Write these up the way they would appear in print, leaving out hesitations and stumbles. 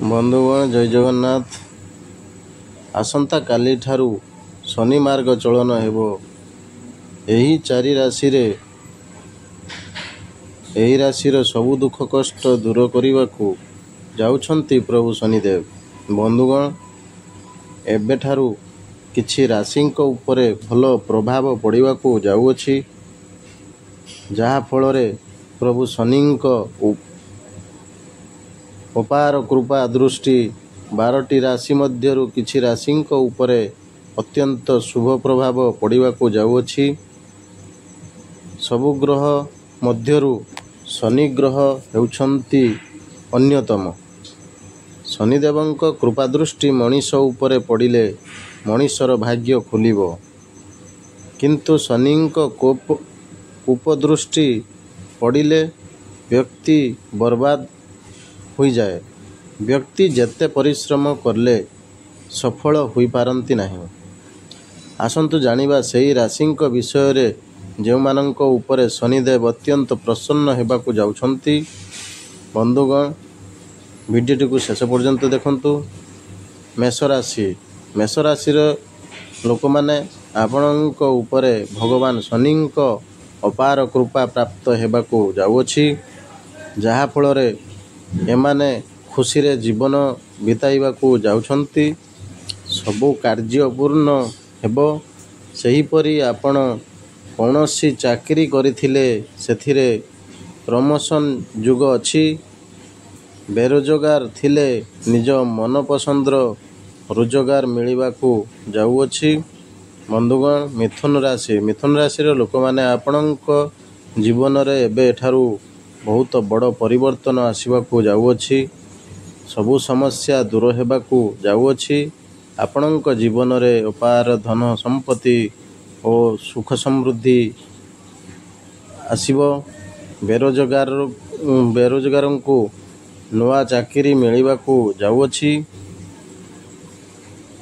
बंधुगण जय जगन्नाथ। आसंता काली ठारू शनि मार्ग चलन हेबो। एही चारि राशिर सबु दुख कष्ट दूर करने जाउछंती प्रभु शनिदेव। बंधुगण एबेठारू किछि राशिंक उपरे भल प्रभाव पड़िबाकू जाउअछि, जहा फलरे प्रभु शनिंक अपार कृपा दृष्टि 12टी राशि मध्यरु किछि राशिंक उपरे अत्यंत शुभ प्रभाव पड़िबाकू जाउअछि। सबु ग्रह मध्यरु शनि ग्रह हेउछंती अन्यतम। शनिदेवंक कृपा दृष्टि मनीष उपरे पड़िले मनीषर भाग्य खुलिबो, किंतु शनिंक उपदृष्टि पड़िले व्यक्ति बर्बाद हो जाए। व्यक्ति जेते परिश्रम करले सफल होई पारंती नहीं। आसंतु जानिबा सेही राशिंक विषय रे जेउ मानंक उपरे शनिदेव अत्यंत प्रसन्न हेबाकू जाउछंती। बंधुगण वीडियोटी को शेष पर्यंत देखंतु। मेष राशि लोक माने आपणक उपरे भगवान शनिंक अपार कृपा प्राप्त हेबाकू जाउअछि, जहा फलरे एमाने खुशी रे जीवन बिताइबाकू जाउछंती। सबु कार्य पूर्ण हेबो। सही परी आपण कौनसी चाकरी करिथिले सेथिरे प्रमोशन जुग अछि। बेरोजगार थिले निज मन पसंदर रोजगार मिलिबाकू जाउअछि। बंधुगण मिथुन राशि लोक माने आपणक जीवन रे एबे एठारू बहुत बड़ परिवर्तन आसिबाकू जाउअछि। सबु समस्या दूर हेबाकू जाउअछि। आपणक जीवन रे अपार धन संपत्ति और सुख समृद्धि आसिबो। बेरोजगार को नुआ चाकरी मिलिबाकू जाउअछि।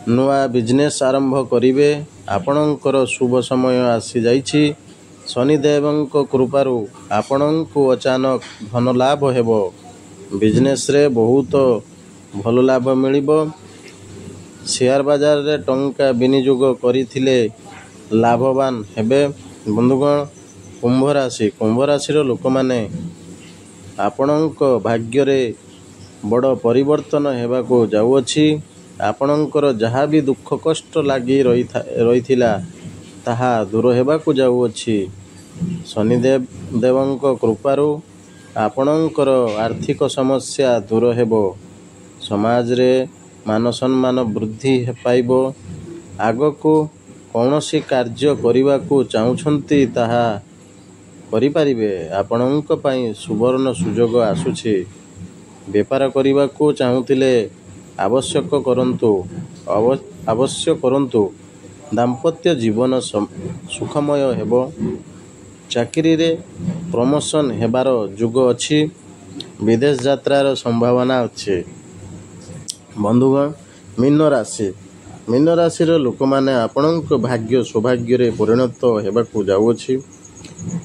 नुआ बिजनेस आरंभ करिवे। आपणकर शुभ समय आसी जाइछि। शनिदेवंक कृपारू आपणଙ୍କୁ अचानक धन लाभ हेबो। बिजनेस रे बहुत भल लाभ मिलिबो। शेयर बाजार रे टंका विनियोग करिथिले लाभवान हेबे। बंधुगण कुंभ राशि लोक माने आपणଙ୍କ भाग्य रे बड़ परिवर्तन हेबाकू जाउअछि। आपणଙ୍କର जहा भी दुख कष्ट लागी रहिथिला ताहा दूर हेबाकू जाउअछि। शनिदेवंक कृपारू आपणଙ୍କର आर्थिक समस्या दूर हेबो। समाज रे मान सम्मान वृद्धि पाइबो। आगको कौनसी कार्य करिबाकू चाहुछंती ताहा करिपारिबे। आपणଙ୍କ ପାଇଁ सुवर्ण सुजोग आसुछि। व्यापार करिबाकू चाहुथिले अवश्य करंतु। दाम्पत्य जीवन सुखमय हेबो। चाकरी रे प्रमोशन हेबार जुग अछि। विदेश यात्रार संभावना अछि। बंधुगण मीन राशि लोक माने आपणक भाग्य सौभाग्य रे परिणत हेबाकू जाउअछि।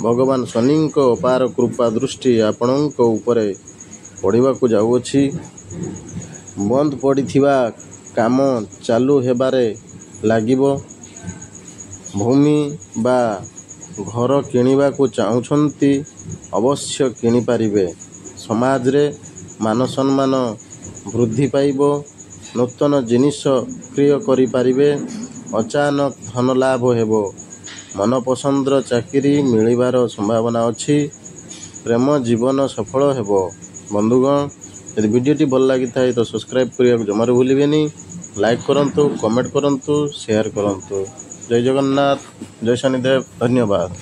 भगवान शनिंक अपार कृपा दृष्टि आपणक उपरे पड़िबाकू जाउअछि। बंद पड़िथिबा काम चालू हेबारे लागिबो। भूमि बा घर किनिबाकू चाहुछंती अवश्य किनि पारिबे। समाज रे मान सम्मान वृद्धि पाइबो। नूतन जिनिष क्रिय करि पारिबे। अचानक धन लाभ हेबो। मन पसंदर चाकरी मिलिबार संभावना अछि। प्रेम जीवन सफल हेबो। बंधुगण यदि वीडियोटी भल लगी थाए तो सब्सक्राइब करिया जमार भूलिबेनी। लाइक करंतु, कमेंट करंतु, शेयर करंतु। जय जगन्नाथ, जय शनिदेव। धन्यवाद।